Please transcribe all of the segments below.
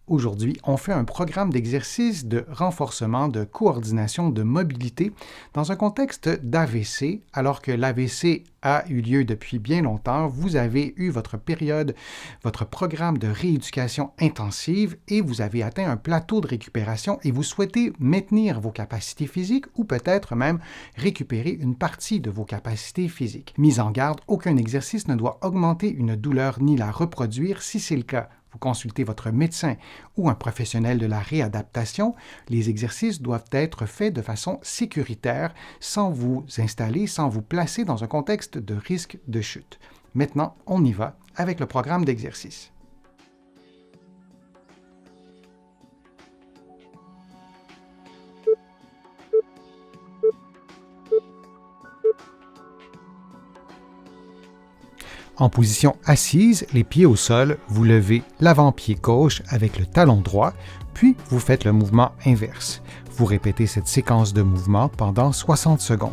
Aujourd'hui, on fait un programme d'exercice de renforcement de coordination de mobilité dans un contexte d'AVC, alors que l'AVC a eu lieu depuis bien longtemps. Vous avez eu votre période, votre programme de rééducation intensive et vous avez atteint un plateau de récupération et vous souhaitez maintenir vos capacités physiques ou peut-être même récupérer une partie de vos capacités physiques. Mise en garde, aucun exercice ne doit augmenter une douleur ni la reproduire. Si c'est le cas, vous consultez votre médecin ou un professionnel de la réadaptation. Les exercices doivent être faits de façon sécuritaire, sans vous installer, sans vous placer dans un contexte de risque de chute. Maintenant, on y va avec le programme d'exercice. En position assise, les pieds au sol, vous levez l'avant-pied gauche avec le talon droit, puis vous faites le mouvement inverse. Vous répétez cette séquence de mouvements pendant 60 secondes.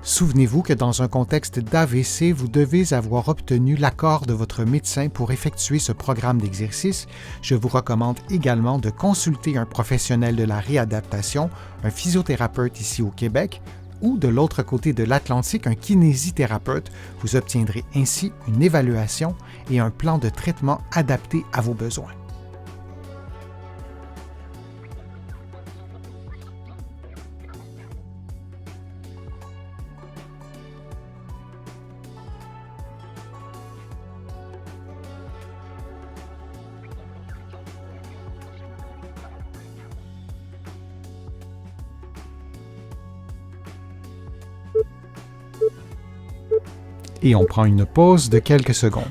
Souvenez-vous que dans un contexte d'AVC, vous devez avoir obtenu l'accord de votre médecin pour effectuer ce programme d'exercice. Je vous recommande également de consulter un professionnel de la réadaptation, un physiothérapeute ici au Québec, ou de l'autre côté de l'Atlantique, un kinésithérapeute. Vous obtiendrez ainsi une évaluation et un plan de traitement adapté à vos besoins. Et on prend une pause de quelques secondes.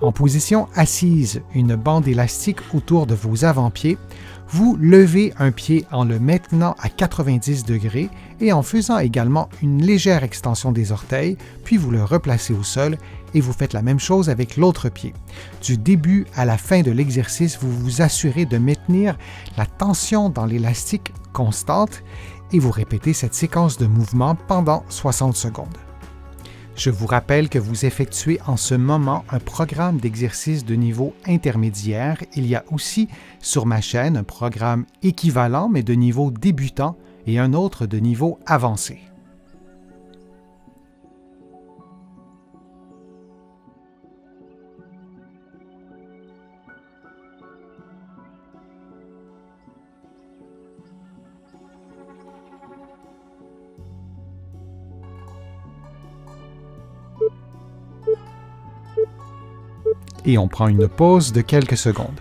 En position assise, une bande élastique autour de vos avant-pieds, vous levez un pied en le maintenant à 90 degrés et en faisant également une légère extension des orteils, puis vous le replacez au sol et vous faites la même chose avec l'autre pied. Du début à la fin de l'exercice, vous vous assurez de maintenir la tension dans l'élastique constante et vous répétez cette séquence de mouvements pendant 60 secondes. Je vous rappelle que vous effectuez en ce moment un programme d'exercice de niveau intermédiaire. Il y a aussi sur ma chaîne un programme équivalent mais de niveau débutant et un autre de niveau avancé. Et on prend une pause de quelques secondes.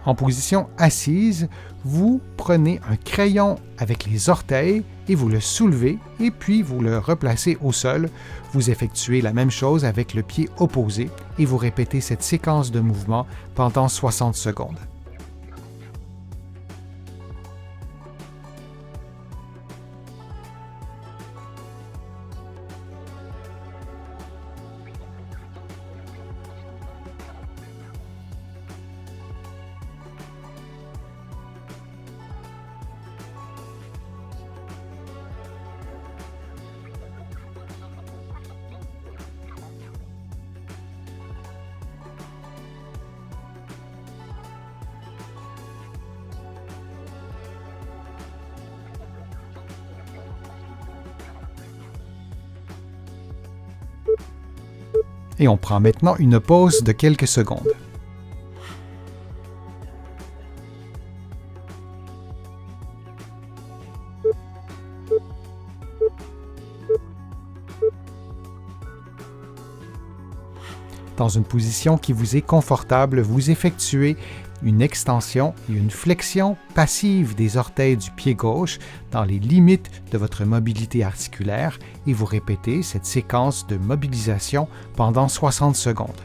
En position assise, vous prenez un crayon avec les orteils et vous le soulevez et puis vous le replacez au sol. Vous effectuez la même chose avec le pied opposé et vous répétez cette séquence de mouvements pendant 60 secondes. Et on prend maintenant une pause de quelques secondes. Dans une position qui vous est confortable, vous effectuez une extension et une flexion passive des orteils du pied gauche dans les limites de votre mobilité articulaire et vous répétez cette séquence de mobilisation pendant 60 secondes.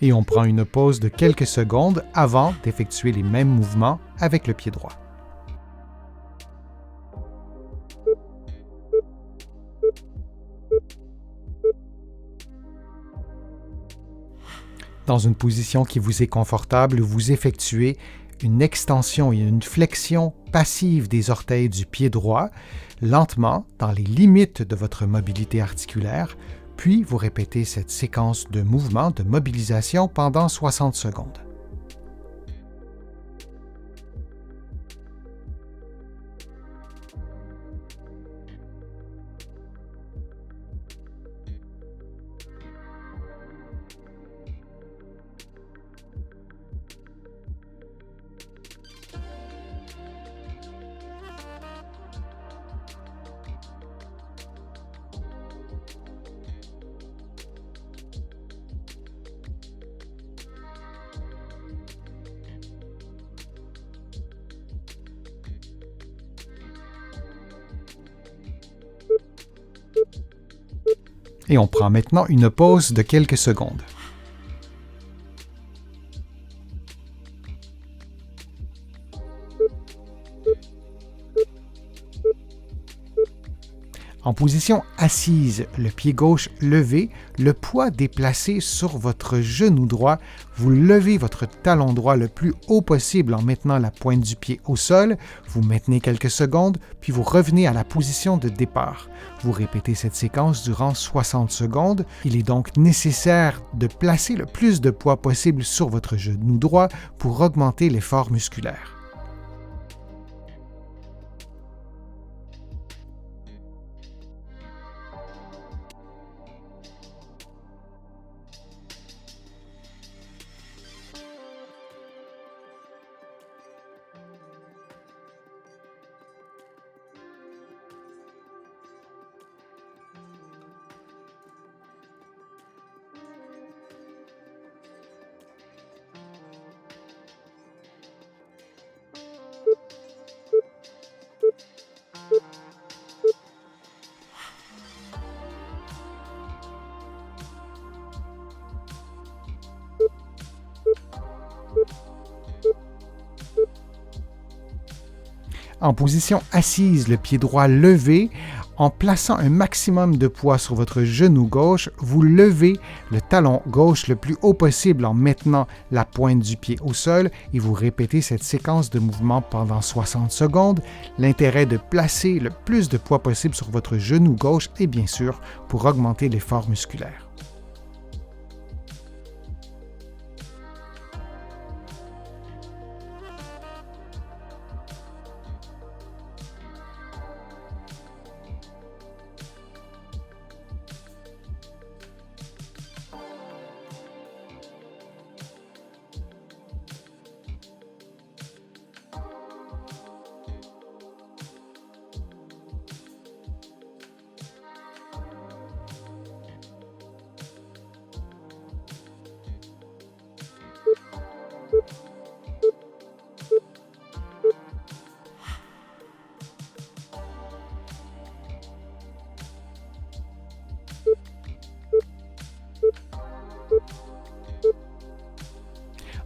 Et on prend une pause de quelques secondes avant d'effectuer les mêmes mouvements avec le pied droit. Dans une position qui vous est confortable, vous effectuez une extension et une flexion passive des orteils du pied droit, lentement, dans les limites de votre mobilité articulaire, puis vous répétez cette séquence de mouvements de mobilisation pendant 60 secondes. Et on prend maintenant une pause de quelques secondes. En position assise, le pied gauche levé, le poids déplacé sur votre genou droit, vous levez votre talon droit le plus haut possible en maintenant la pointe du pied au sol, vous maintenez quelques secondes, puis vous revenez à la position de départ. Vous répétez cette séquence durant 60 secondes. Il est donc nécessaire de placer le plus de poids possible sur votre genou droit pour augmenter l'effort musculaire. En position assise, le pied droit levé, en plaçant un maximum de poids sur votre genou gauche, vous levez le talon gauche le plus haut possible en maintenant la pointe du pied au sol et vous répétez cette séquence de mouvements pendant 60 secondes. L'intérêt de placer le plus de poids possible sur votre genou gauche est bien sûr pour augmenter l'effort musculaire.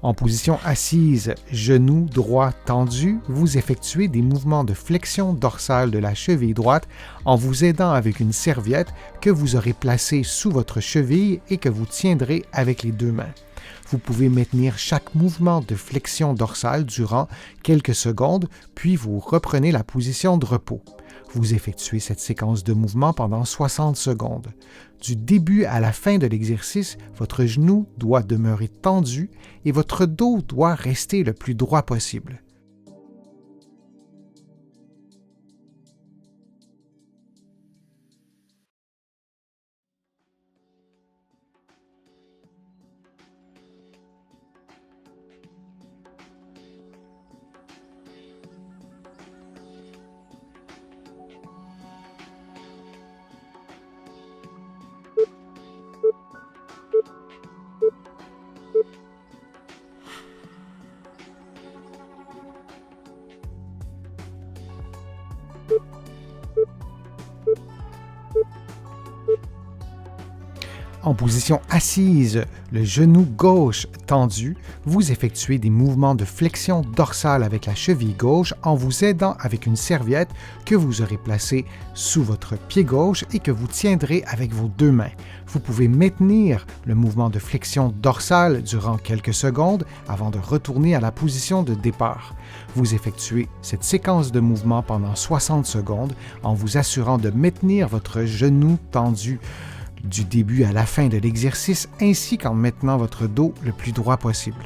En position assise, genou droit tendu, vous effectuez des mouvements de flexion dorsale de la cheville droite en vous aidant avec une serviette que vous aurez placée sous votre cheville et que vous tiendrez avec les deux mains. Vous pouvez maintenir chaque mouvement de flexion dorsale durant quelques secondes, puis vous reprenez la position de repos. Vous effectuez cette séquence de mouvements pendant 60 secondes. Du début à la fin de l'exercice, votre genou doit demeurer tendu et votre dos doit rester le plus droit possible. En En position assise, le genou gauche tendu, vous effectuez des mouvements de flexion dorsale avec la cheville gauche en vous aidant avec une serviette que vous aurez placée sous votre pied gauche et que vous tiendrez avec vos deux mains. Vous pouvez maintenir le mouvement de flexion dorsale durant quelques secondes avant de retourner à la position de départ. Vous effectuez cette séquence de mouvements pendant 60 secondes en vous assurant de maintenir votre genou tendu du début à la fin de l'exercice ainsi qu'en maintenant votre dos le plus droit possible.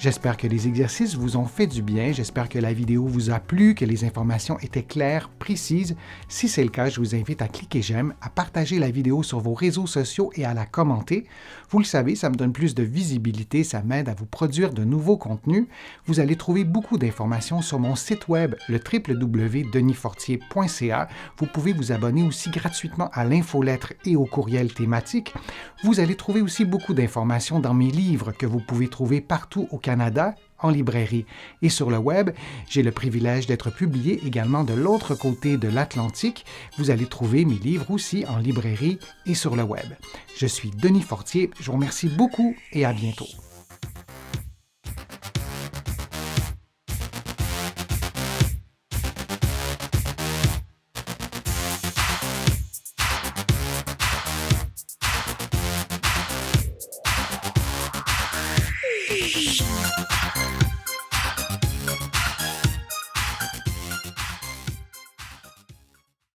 J'espère que les exercices vous ont fait du bien, j'espère que la vidéo vous a plu, que les informations étaient claires, précises. Si c'est le cas, je vous invite à cliquer j'aime, à partager la vidéo sur vos réseaux sociaux et à la commenter. Vous le savez, ça me donne plus de visibilité, ça m'aide à vous produire de nouveaux contenus. Vous allez trouver beaucoup d'informations sur mon site web, le www.denisfortier.ca. Vous pouvez vous abonner aussi gratuitement à l'infolettre et au courriel thématique. Vous allez trouver aussi beaucoup d'informations dans mes livres que vous pouvez trouver partout au Canada, en librairie et sur le web. J'ai le privilège d'être publié également de l'autre côté de l'Atlantique. Vous allez trouver mes livres aussi en librairie et sur le web. Je suis Denis Fortier, je vous remercie beaucoup et à bientôt.